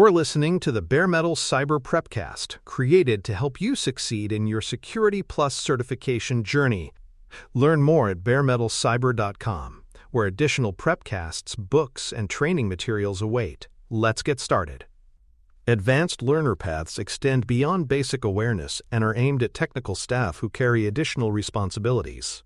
You're listening to the Bare Metal Cyber Prepcast, created to help you succeed in your Security Plus certification journey. Learn more at baremetalcyber.com, where additional prepcasts, books, and training materials await. Let's get started. Advanced learner paths extend beyond basic awareness and are aimed at technical staff who carry additional responsibilities.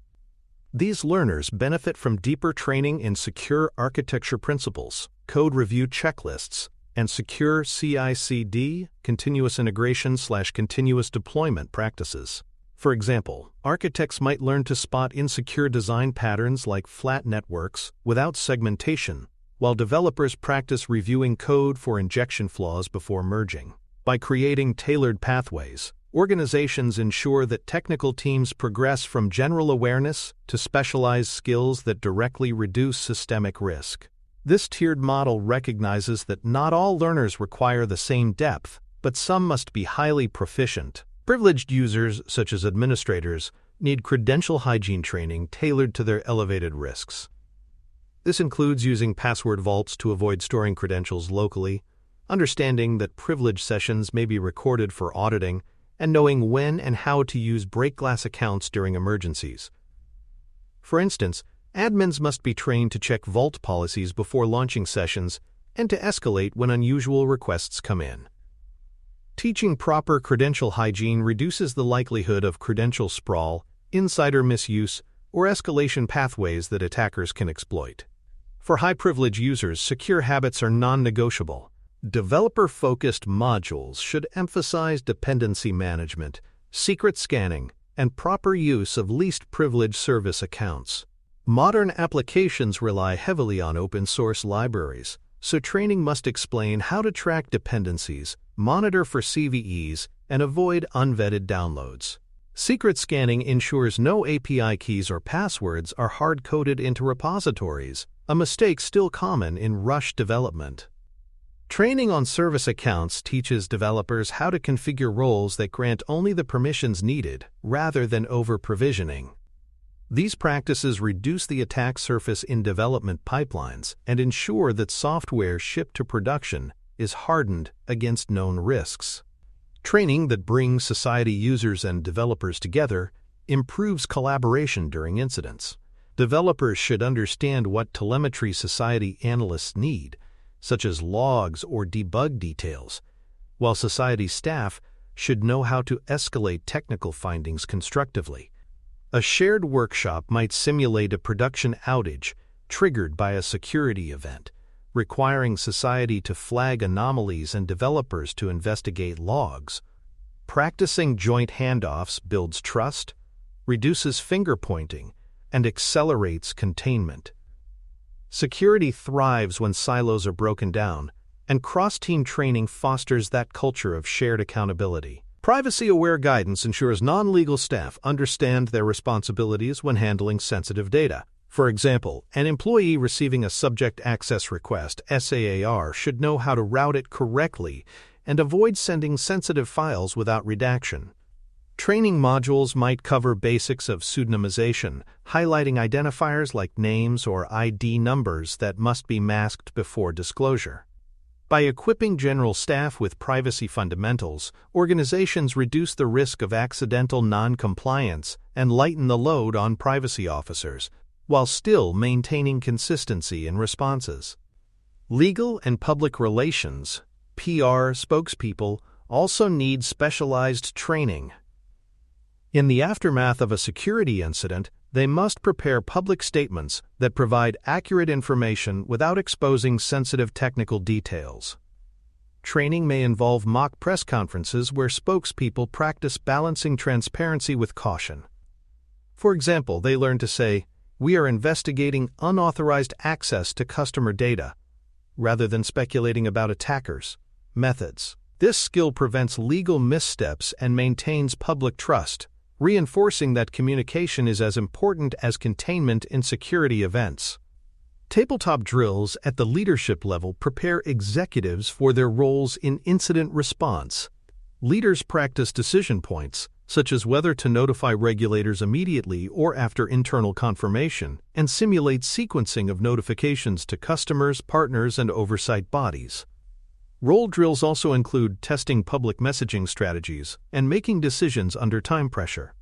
These learners benefit from deeper training in secure architecture principles, code review checklists, and secure CI/CD, continuous integration/continuous deployment practices. For example, architects might learn to spot insecure design patterns like flat networks without segmentation, while developers practice reviewing code for injection flaws before merging. By creating tailored pathways, organizations ensure that technical teams progress from general awareness to specialized skills that directly reduce systemic risk. This tiered model recognizes that not all learners require the same depth, but some must be highly proficient. Privileged users, such as administrators, need credential hygiene training tailored to their elevated risks. This includes using password vaults to avoid storing credentials locally, understanding that privileged sessions may be recorded for auditing, and knowing when and how to use break glass accounts during emergencies. For instance, admins must be trained to check vault policies before launching sessions and to escalate when unusual requests come in. Teaching proper credential hygiene reduces the likelihood of credential sprawl, insider misuse, or escalation pathways that attackers can exploit. For high-privilege users, secure habits are non-negotiable. Developer-focused modules should emphasize dependency management, secret scanning, and proper use of least privileged service accounts. Modern applications rely heavily on open-source libraries, so training must explain how to track dependencies, monitor for CVEs, and avoid unvetted downloads. Secret scanning ensures no API keys or passwords are hard-coded into repositories, a mistake still common in rush development. Training on service accounts teaches developers how to configure roles that grant only the permissions needed, rather than over-provisioning. These practices reduce the attack surface in development pipelines and ensure that software shipped to production is hardened against known risks. Training that brings society users and developers together improves collaboration during incidents. Developers should understand what telemetry society analysts need, such as logs or debug details, while society staff should know how to escalate technical findings constructively. A shared workshop might simulate a production outage triggered by a security event, requiring society to flag anomalies and developers to investigate logs. Practicing joint handoffs builds trust, reduces finger-pointing, and accelerates containment. Security thrives when silos are broken down, and cross-team training fosters that culture of shared accountability. Privacy-aware guidance ensures non-legal staff understand their responsibilities when handling sensitive data. For example, an employee receiving a subject access request (SAAR) should know how to route it correctly and avoid sending sensitive files without redaction. Training modules might cover basics of pseudonymization, highlighting identifiers like names or ID numbers that must be masked before disclosure. By equipping general staff with privacy fundamentals, organizations reduce the risk of accidental non-compliance and lighten the load on privacy officers, while still maintaining consistency in responses. Legal and public relations (PR) spokespeople also need specialized training. In the aftermath of a security incident, they must prepare public statements that provide accurate information without exposing sensitive technical details. Training may involve mock press conferences where spokespeople practice balancing transparency with caution. For example, they learn to say, "We are investigating unauthorized access to customer data," rather than speculating about attackers' methods. This skill prevents legal missteps and maintains public trust, reinforcing that communication is as important as containment in security events. Tabletop drills at the leadership level prepare executives for their roles in incident response. Leaders practice decision points, such as whether to notify regulators immediately or after internal confirmation, and simulate sequencing of notifications to customers, partners, and oversight bodies. Role drills also include testing public messaging strategies and making decisions under time pressure.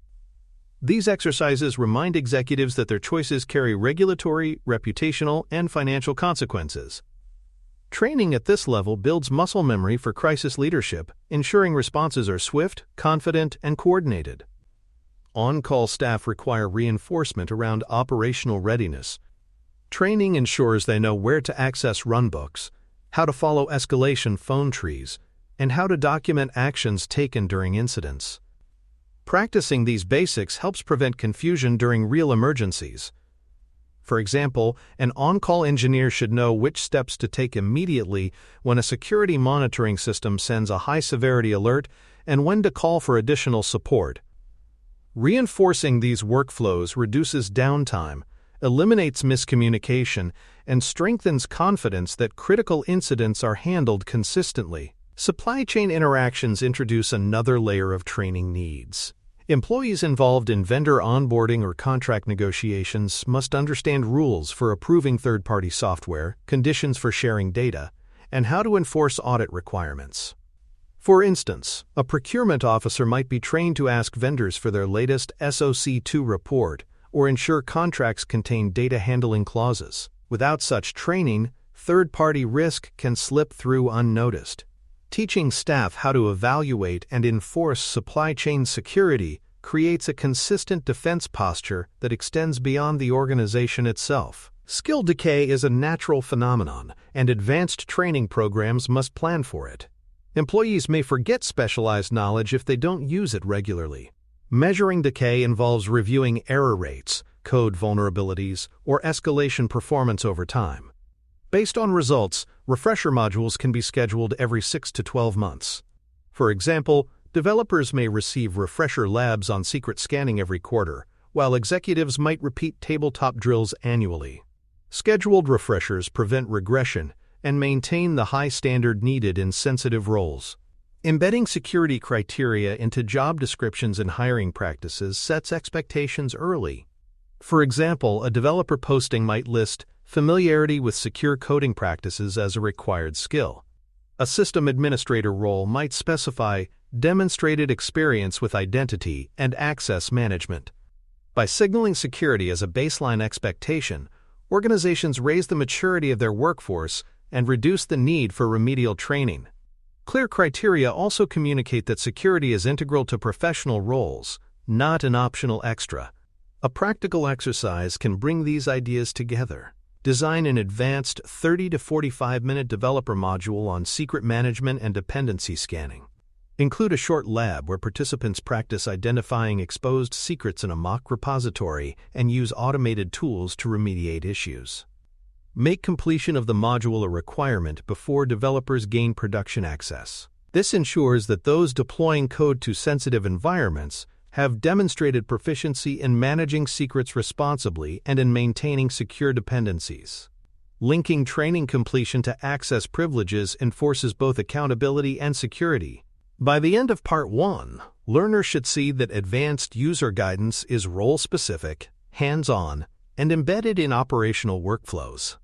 These exercises remind executives that their choices carry regulatory, reputational, and financial consequences. Training at this level builds muscle memory for crisis leadership, ensuring responses are swift, confident, and coordinated. On-call staff require reinforcement around operational readiness. Training ensures they know where to access runbooks, how to follow escalation phone trees, and how to document actions taken during incidents. Practicing these basics helps prevent confusion during real emergencies. For example, an on-call engineer should know which steps to take immediately when a security monitoring system sends a high-severity alert and when to call for additional support. Reinforcing these workflows reduces downtime, eliminates miscommunication, and strengthens confidence that critical incidents are handled consistently. Supply chain interactions introduce another layer of training needs. Employees involved in vendor onboarding or contract negotiations must understand rules for approving third-party software, conditions for sharing data, and how to enforce audit requirements. For instance, a procurement officer might be trained to ask vendors for their latest SOC 2 report or ensure contracts contain data handling clauses. Without such training, third-party risk can slip through unnoticed. Teaching staff how to evaluate and enforce supply chain security creates a consistent defense posture that extends beyond the organization itself. Skill decay is a natural phenomenon, and advanced training programs must plan for it. Employees may forget specialized knowledge if they don't use it regularly. Measuring decay involves reviewing error rates, code vulnerabilities, or escalation performance over time. Based on results, refresher modules can be scheduled every 6 to 12 months. For example, developers may receive refresher labs on secret scanning every quarter, while executives might repeat tabletop drills annually. Scheduled refreshers prevent regression and maintain the high standard needed in sensitive roles. Embedding security criteria into job descriptions and hiring practices sets expectations early. For example, a developer posting might list familiarity with secure coding practices as a required skill. A system administrator role might specify demonstrated experience with identity and access management. By signaling security as a baseline expectation, organizations raise the maturity of their workforce and reduce the need for remedial training. Clear criteria also communicate that security is integral to professional roles, not an optional extra. A practical exercise can bring these ideas together. Design an advanced 30 to 45-minute developer module on secret management and dependency scanning. Include a short lab where participants practice identifying exposed secrets in a mock repository and use automated tools to remediate issues. Make completion of the module a requirement before developers gain production access. This ensures that those deploying code to sensitive environments have demonstrated proficiency in managing secrets responsibly and in maintaining secure dependencies. Linking training completion to access privileges enforces both accountability and security. By the end of Part 1, learners should see that advanced user guidance is role-specific, hands-on, and embedded in operational workflows.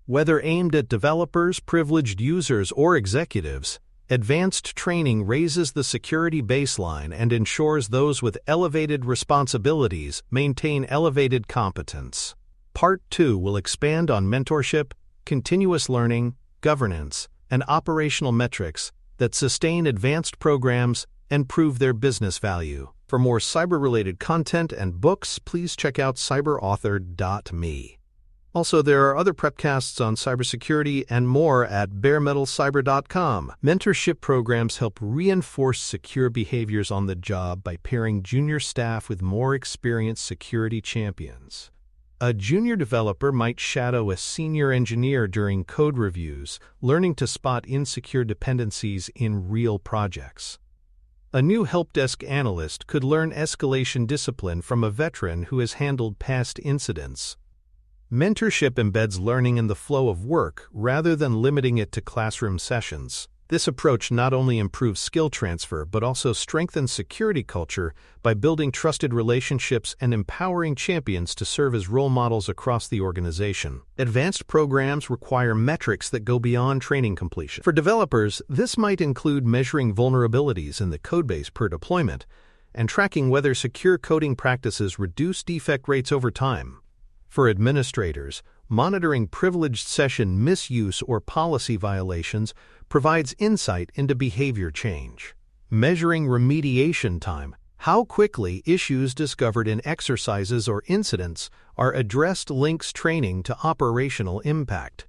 Whether aimed at developers, privileged users, or executives, advanced training raises the security baseline and ensures those with elevated responsibilities maintain elevated competence. Part 2 will expand on mentorship, continuous learning, governance, and operational metrics that sustain advanced programs and prove their business value. For more cyber-related content and books, please check out cyberauthor.me. Also, there are other prepcasts on cybersecurity and more at baremetalcyber.com. Mentorship programs help reinforce secure behaviors on the job by pairing junior staff with more experienced security champions. A junior developer might shadow a senior engineer during code reviews, learning to spot insecure dependencies in real projects. A new help desk analyst could learn escalation discipline from a veteran who has handled past incidents. Mentorship embeds learning in the flow of work rather than limiting it to classroom sessions. This approach not only improves skill transfer but also strengthens security culture by building trusted relationships and empowering champions to serve as role models across the organization. Advanced programs require metrics that go beyond training completion. For developers, this might include measuring vulnerabilities in the codebase per deployment and tracking whether secure coding practices reduce defect rates over time. For administrators, monitoring privileged session misuse or policy violations provides insight into behavior change. Measuring remediation time, how quickly issues discovered in exercises or incidents are addressed, links training to operational impact.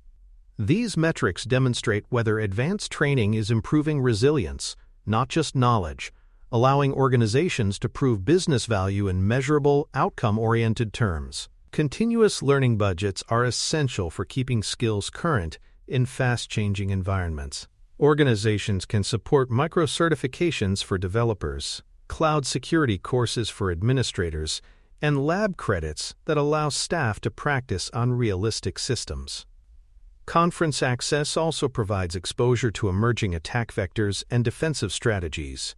These metrics demonstrate whether advanced training is improving resilience, not just knowledge, allowing organizations to prove business value in measurable, outcome-oriented terms. Continuous learning budgets are essential for keeping skills current in fast-changing environments. Organizations can support micro-certifications for developers, cloud security courses for administrators, and lab credits that allow staff to practice on realistic systems. Conference access also provides exposure to emerging attack vectors and defensive strategies.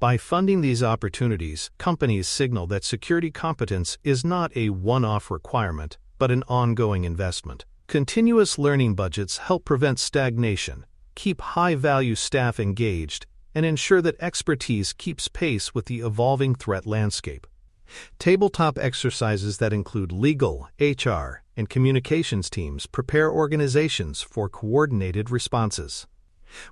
By funding these opportunities, companies signal that security competence is not a one-off requirement, but an ongoing investment. Continuous learning budgets help prevent stagnation, keep high-value staff engaged, and ensure that expertise keeps pace with the evolving threat landscape. Tabletop exercises that include legal, HR, and communications teams prepare organizations for coordinated responses.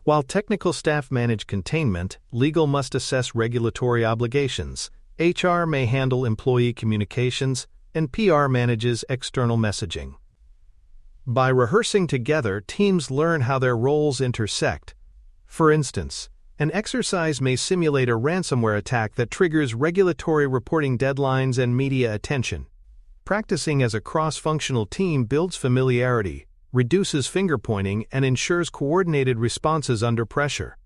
While technical staff manage containment, legal must assess regulatory obligations, HR may handle employee communications, and PR manages external messaging. By rehearsing together, teams learn how their roles intersect. For instance, an exercise may simulate a ransomware attack that triggers regulatory reporting deadlines and media attention. Practicing as a cross-functional team builds familiarity, reduces finger-pointing, and ensures coordinated responses under pressure.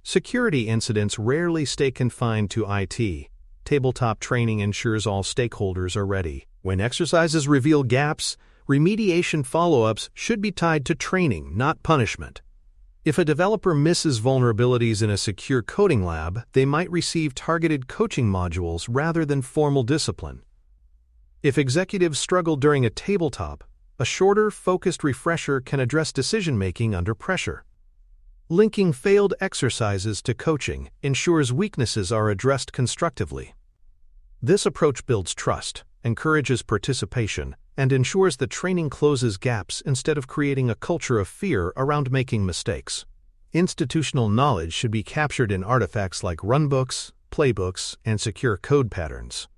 Security incidents rarely stay confined to IT. Tabletop training ensures all stakeholders are ready. When exercises reveal gaps, remediation follow-ups should be tied to training, not punishment. If a developer misses vulnerabilities in a secure coding lab, they might receive targeted coaching modules rather than formal discipline. If executives struggle during a tabletop, a shorter, focused refresher can address decision-making under pressure. Linking failed exercises to coaching ensures weaknesses are addressed constructively. This approach builds trust, encourages participation, and ensures that training closes gaps instead of creating a culture of fear around making mistakes. Institutional knowledge should be captured in artifacts like runbooks, playbooks, and secure code patterns.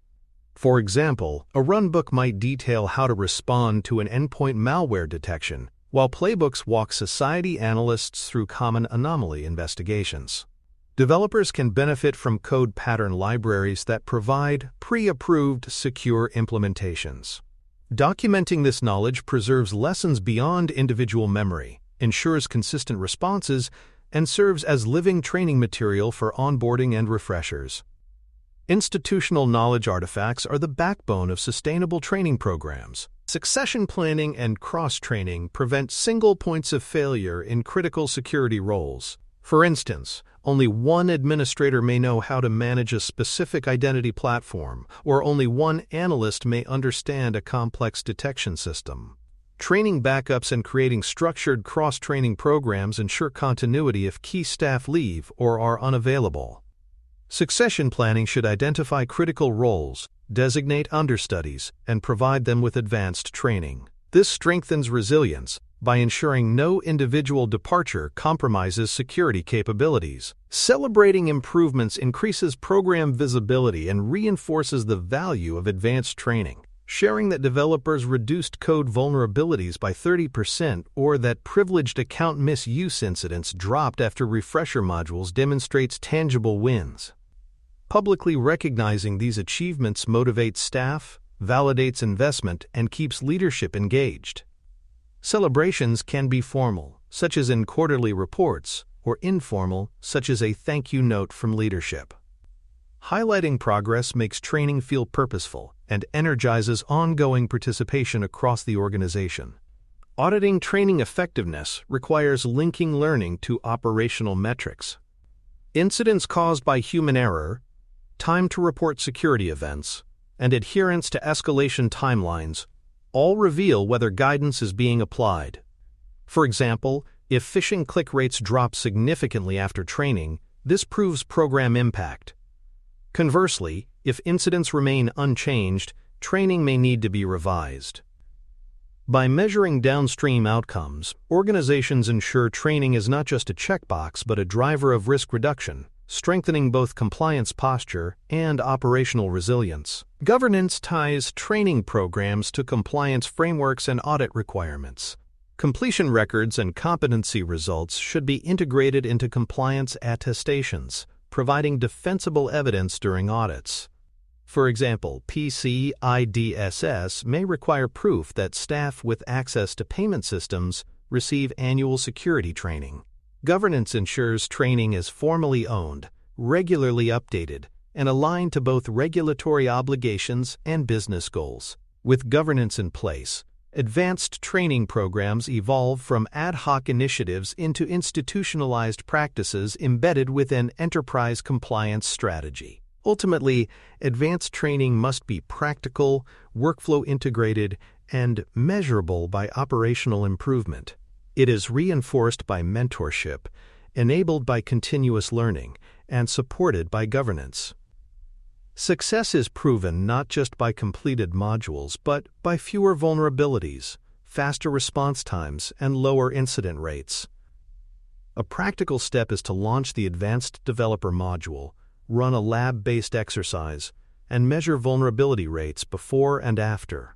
For example, a runbook might detail how to respond to an endpoint malware detection, while playbooks walk society analysts through common anomaly investigations. Developers can benefit from code pattern libraries that provide pre-approved, secure implementations. Documenting this knowledge preserves lessons beyond individual memory, ensures consistent responses, and serves as living training material for onboarding and refreshers. Institutional knowledge artifacts are the backbone of sustainable training programs. Succession planning and cross-training prevent single points of failure in critical security roles. For instance, only one administrator may know how to manage a specific identity platform, or only one analyst may understand a complex detection system. Training backups and creating structured cross-training programs ensure continuity if key staff leave or are unavailable. Succession planning should identify critical roles, designate understudies, and provide them with advanced training. This strengthens resilience by ensuring no individual departure compromises security capabilities. Celebrating improvements increases program visibility and reinforces the value of advanced training. Sharing that developers reduced code vulnerabilities by 30% or that privileged account misuse incidents dropped after refresher modules demonstrates tangible wins. Publicly recognizing these achievements motivates staff, validates investment, and keeps leadership engaged. Celebrations can be formal, such as in quarterly reports, or informal, such as a thank you note from leadership. Highlighting progress makes training feel purposeful and energizes ongoing participation across the organization. Auditing training effectiveness requires linking learning to operational metrics. Incidents caused by human error, time to report security events, and adherence to escalation timelines all reveal whether guidance is being applied. For example, if phishing click rates drop significantly after training, this proves program impact. Conversely, if incidents remain unchanged, training may need to be revised. By measuring downstream outcomes, organizations ensure training is not just a checkbox but a driver of risk reduction, strengthening both compliance posture and operational resilience. Governance ties training programs to compliance frameworks and audit requirements. Completion records and competency results should be integrated into compliance attestations, providing defensible evidence during audits. For example, PCI-DSS may require proof that staff with access to payment systems receive annual security training. Governance ensures training is formally owned, regularly updated, and aligned to both regulatory obligations and business goals. With governance in place, advanced training programs evolve from ad hoc initiatives into institutionalized practices embedded within enterprise compliance strategy. Ultimately, advanced training must be practical, workflow integrated, and measurable by operational improvement. It is reinforced by mentorship, enabled by continuous learning, and supported by governance. Success is proven not just by completed modules, but by fewer vulnerabilities, faster response times, and lower incident rates. A practical step is to launch the Advanced Developer module, run a lab-based exercise, and measure vulnerability rates before and after.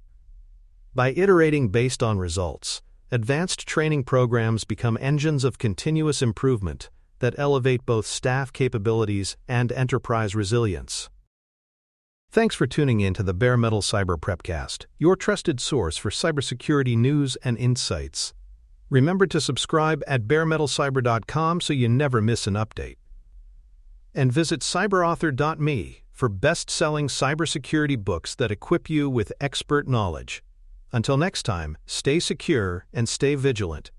By iterating based on results, advanced training programs become engines of continuous improvement that elevate both staff capabilities and enterprise resilience. Thanks for tuning in to the Bare Metal Cyber Prepcast, your trusted source for cybersecurity news and insights. Remember to subscribe at baremetalcyber.com so you never miss an update. And visit cyberauthor.me for best-selling cybersecurity books that equip you with expert knowledge. Until next time, stay secure and stay vigilant.